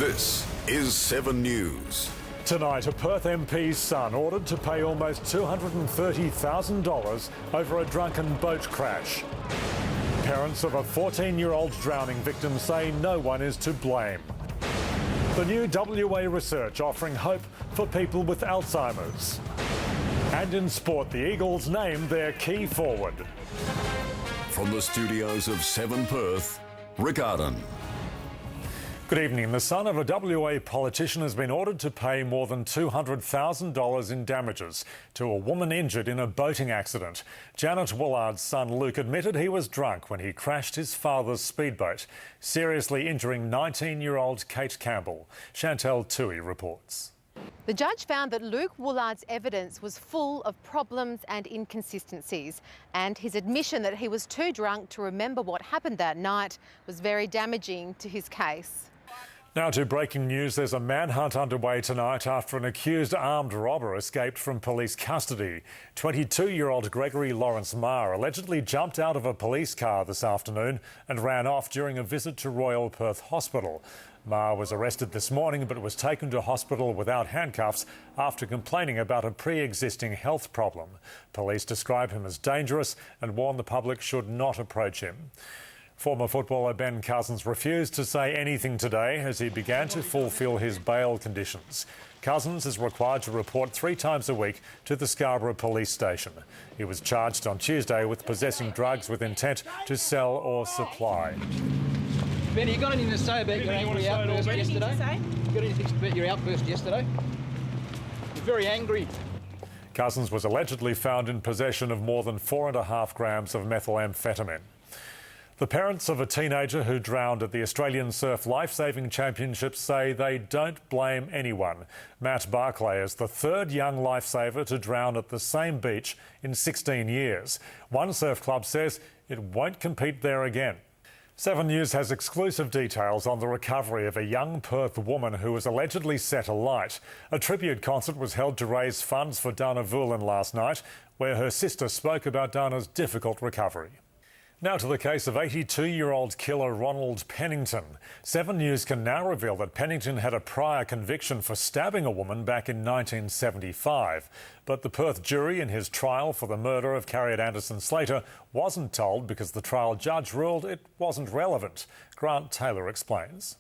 This is 7 News. Tonight, a Perth MP's son ordered to pay almost $230,000 over a drunken boat crash. Parents of a 14-year-old drowning victim say no one is to blame. The new WA research offering hope for people with Alzheimer's. And in sport, the Eagles named their key forward. From the studios of 7 Perth, Rick Ardon. Good evening. The son of a WA politician has been ordered to pay more than $200,000 in damages to a woman injured in a boating accident. Janet Woolard's son Luke admitted he was drunk when he crashed his father's speedboat, seriously injuring 19-year-old Kate Campbell. Chantel Toohey reports. The judge found that Luke Woolard's evidence was full of problems and inconsistencies, and his admission that he was too drunk to remember what happened that night was very damaging to his case. Now to breaking news. There's a manhunt underway tonight after an accused armed robber escaped from police custody. 22-year-old Gregory Lawrence Marr allegedly jumped out of a police car this afternoon and ran off during a visit to Royal Perth Hospital. Marr was arrested this morning but was taken to hospital without handcuffs after complaining about a pre-existing health problem. Police describe him as dangerous and warn the public should not approach him. Former footballer Ben Cousins refused to say anything today as he began to fulfil his bail conditions. Cousins is required to report 3 times a week to the Scarborough police station. He was charged on Tuesday with possessing drugs with intent to sell or supply. Ben, you got anything to say about your angry outburst yesterday? You got anything about your outburst yesterday? You're very angry. Cousins was allegedly found in possession of more than 4.5 grams of methamphetamine. The parents of a teenager who drowned at the Australian Surf Lifesaving Championships say they don't blame anyone. Matt Barclay is the 3rd young lifesaver to drown at the same beach in 16 years. One surf club says it won't compete there again. 7 News has exclusive details on the recovery of a young Perth woman who was allegedly set alight. A tribute concert was held to raise funds for Dana Voolan last night, where her sister spoke about Dana's difficult recovery. Now to the case of 82-year-old killer Ronald Pennington. 7 News can now reveal that Pennington had a prior conviction for stabbing a woman back in 1975. But the Perth jury in his trial for the murder of Carriet Anderson Slater wasn't told because the trial judge ruled it wasn't relevant. Grant Taylor explains.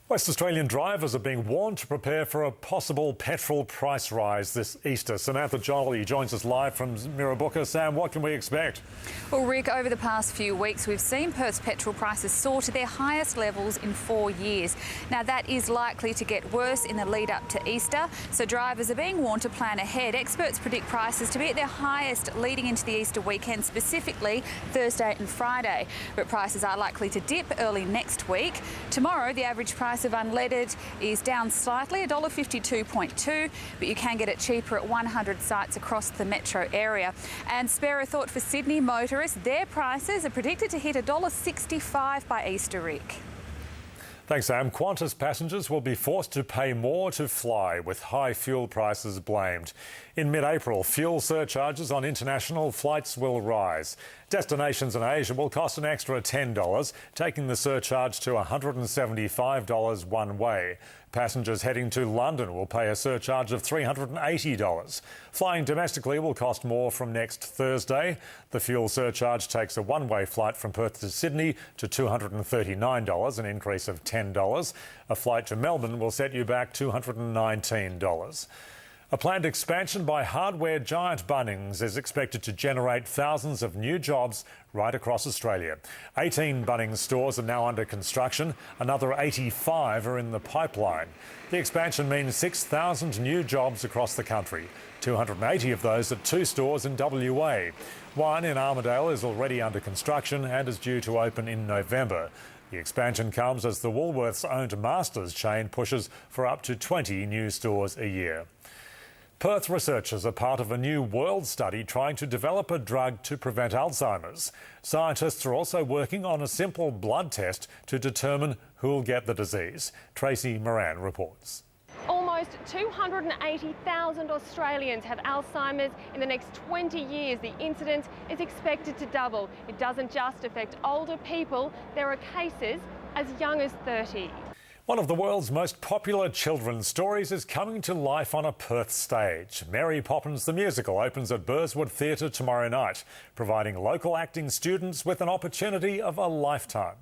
West Australian drivers are being warned to prepare for a possible petrol price rise this Easter. Samantha Jolie joins us live from Mirrabooka. Sam, what can we expect? Well, Rick, over the past few weeks, we've seen Perth's petrol prices soar to their highest levels in 4 years. Now, that is likely to get worse in the lead up to Easter, so drivers are being warned to plan ahead. Experts predict prices to be at their highest leading into the Easter weekend, specifically Thursday and Friday. But prices are likely to dip early next week. Tomorrow, the average price of unleaded is down slightly, $1.52.2, but you can get it cheaper at 100 sites across the metro area. And spare a thought for Sydney motorists, their prices are predicted to hit $1.65 by Easter, Rick. Thanks, Sam. Qantas passengers will be forced to pay more to fly, with high fuel prices blamed. In mid-April, fuel surcharges on international flights will rise. Destinations in Asia will cost an extra $10, taking the surcharge to $175 one way. Passengers heading to London will pay a surcharge of $380. Flying domestically will cost more from next Thursday. The fuel surcharge takes a one-way flight from Perth to Sydney to $239, an increase of $10. A flight to Melbourne will set you back $219. A planned expansion by hardware giant Bunnings is expected to generate thousands of new jobs right across Australia. 18 Bunnings stores are now under construction. Another 85 are in the pipeline. The expansion means 6,000 new jobs across the country. 280 of those at 2 stores in WA. One in Armidale is already under construction and is due to open in November. The expansion comes as the Woolworths-owned Masters chain pushes for up to 20 new stores a year. Perth researchers are part of a new world study trying to develop a drug to prevent Alzheimer's. Scientists are also working on a simple blood test to determine who'll get the disease. Tracy Moran reports. Almost 280,000 Australians have Alzheimer's. In the next 20 years, the incidence is expected to double. It doesn't just affect older people. There are cases as young as 30. One of the world's most popular children's stories is coming to life on a Perth stage. Mary Poppins the Musical opens at Burswood Theatre tomorrow night, providing local acting students with an opportunity of a lifetime.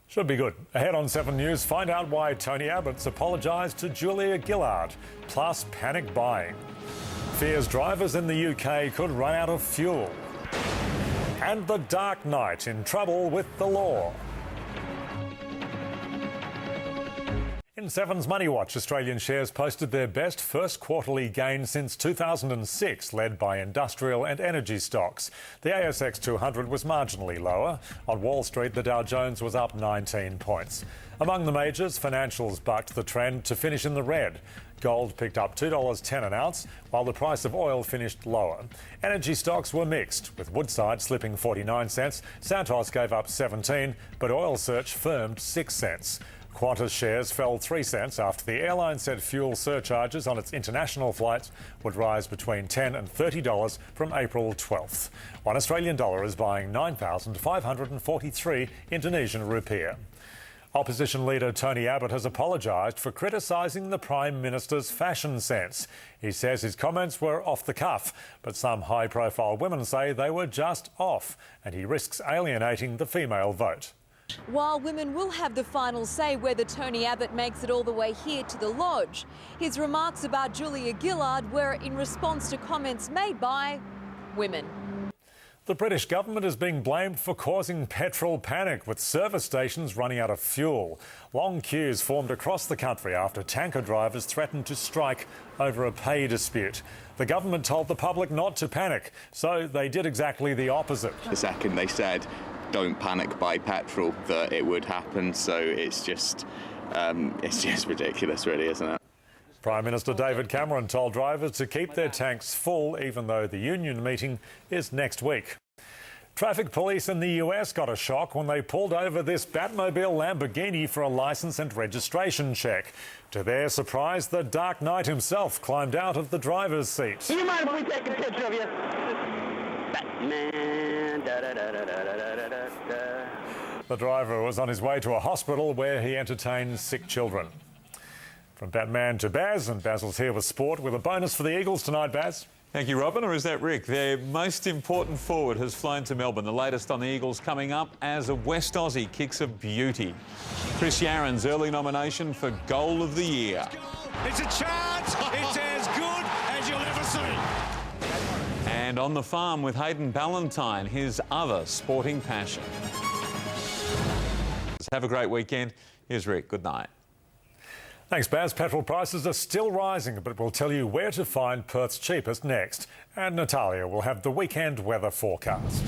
Should be good. Ahead on 7 News, find out why Tony Abbott's apologised to Julia Gillard, plus panic buying. Fears drivers in the UK could run out of fuel. And the Dark Knight in trouble with the law. In 7's Money Watch, Australian shares posted their best first quarterly gain since 2006, led by industrial and energy stocks. The ASX 200 was marginally lower. On Wall Street, the Dow Jones was up 19 points. Among the majors, financials bucked the trend to finish in the red. Gold picked up $2.10 an ounce, while the price of oil finished lower. Energy stocks were mixed, with Woodside slipping 49 cents, Santos gave up 17, but Oil Search firmed 6 cents. Qantas shares fell 3 cents after the airline said fuel surcharges on its international flights would rise between $10 and $30 from April 12th. One Australian dollar is buying 9,543 Indonesian rupiah. Opposition leader Tony Abbott has apologised for criticising the Prime Minister's fashion sense. He says his comments were off the cuff, but some high-profile women say they were just off, and he risks alienating the female vote. While women will have the final say whether Tony Abbott makes it all the way here to the Lodge, his remarks about Julia Gillard were in response to comments made by women. The British government is being blamed for causing petrol panic, with service stations running out of fuel. Long queues formed across the country after tanker drivers threatened to strike over a pay dispute. The government told the public not to panic, so they did exactly the opposite. The second they said, "Don't panic, buy petrol," that it would happen. So it's just ridiculous, really, isn't it? Prime Minister David Cameron told drivers to keep their tanks full, even though the union meeting is next week. Traffic police in the US got a shock when they pulled over this Batmobile Lamborghini for a licence and registration check. To their surprise, the Dark Knight himself climbed out of the driver's seat. Do you mind if we take a picture of you? Batman. The driver was on his way to a hospital where he entertained sick children. From Batman to Baz, and Basil's here with sport with a bonus for the Eagles tonight, Baz. Thank you, Robin. Or is that Rick? Their most important forward has flown to Melbourne. The latest on the Eagles coming up as a West Aussie kicks a beauty. Chris Yarran's early nomination for Goal of the Year. It's a chance. It's as good as you'll ever see. And on the farm with Hayden Ballantyne, his other sporting passion. Have a great weekend. Here's Rick. Good night. Thanks, Baz. Petrol prices are still rising, but we'll tell you where to find Perth's cheapest next. And Natalia will have the weekend weather forecast.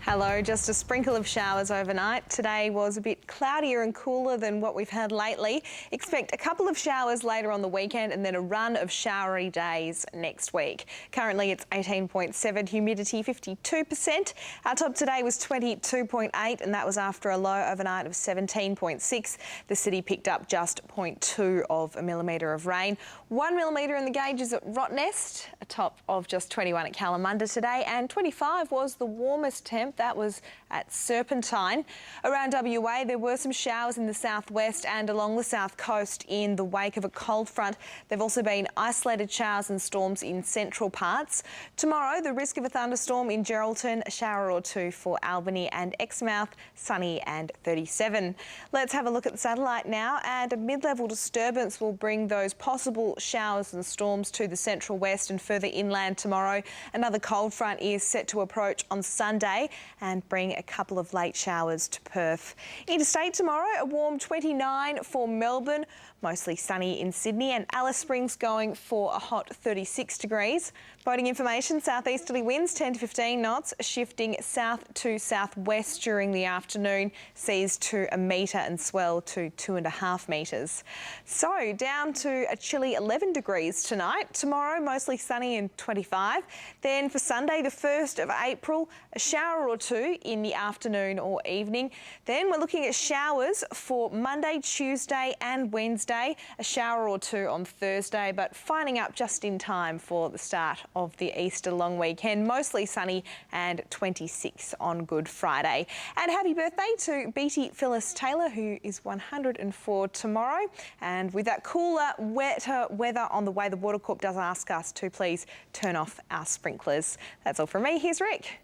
Hello, just a sprinkle of showers overnight. Today was a bit cloudier and cooler than what we've had lately. Expect a couple of showers later on the weekend and then a run of showery days next week. Currently it's 18.7, humidity 52%. Our top today was 22.8 and that was after a low overnight of 17.6. The city picked up just 0.2 of a millimetre of rain. 1 millimetre in the gauges at Rottnest, a top of just 21 at Kalamunda today, and 25 was the warmest temp. That was at Serpentine. Around WA, there were some showers in the southwest and along the south coast in the wake of a cold front. There have also been isolated showers and storms in central parts. Tomorrow, the risk of a thunderstorm in Geraldton, a shower or two for Albany and Exmouth, sunny and 37. Let's have a look at the satellite now, and a mid-level disturbance will bring those possible showers and storms to the central west and further inland tomorrow. Another cold front is set to approach on Sunday and bring a couple of late showers to Perth. Interstate tomorrow, a warm 29 for Melbourne, mostly sunny in Sydney, and Alice Springs going for a hot 36 degrees. Boating information, southeasterly winds 10 to 15 knots, shifting south to southwest during the afternoon, seas to 1 metre and swell to 2.5 metres. So down to a chilly 11 degrees tonight. Tomorrow, mostly sunny and 25. Then for Sunday, the 1st of April, a shower or or two in the afternoon or evening. Then we're looking at showers for Monday, Tuesday and Wednesday. A shower or two on Thursday, but finding up just in time for the start of the Easter long weekend. Mostly sunny and 26 on Good Friday. And happy birthday to Beatty Phyllis Taylor, who is 104 tomorrow. And with that cooler, wetter weather on the way, the Water Corp does ask us to please turn off our sprinklers. That's all from me. Here's Rick.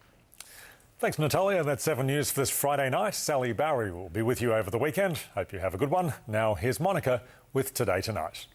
Thanks, Natalia. That's 7 News for this Friday night. Sally Bowery will be with you over the weekend. Hope you have a good one. Now, here's Monica with Today Tonight.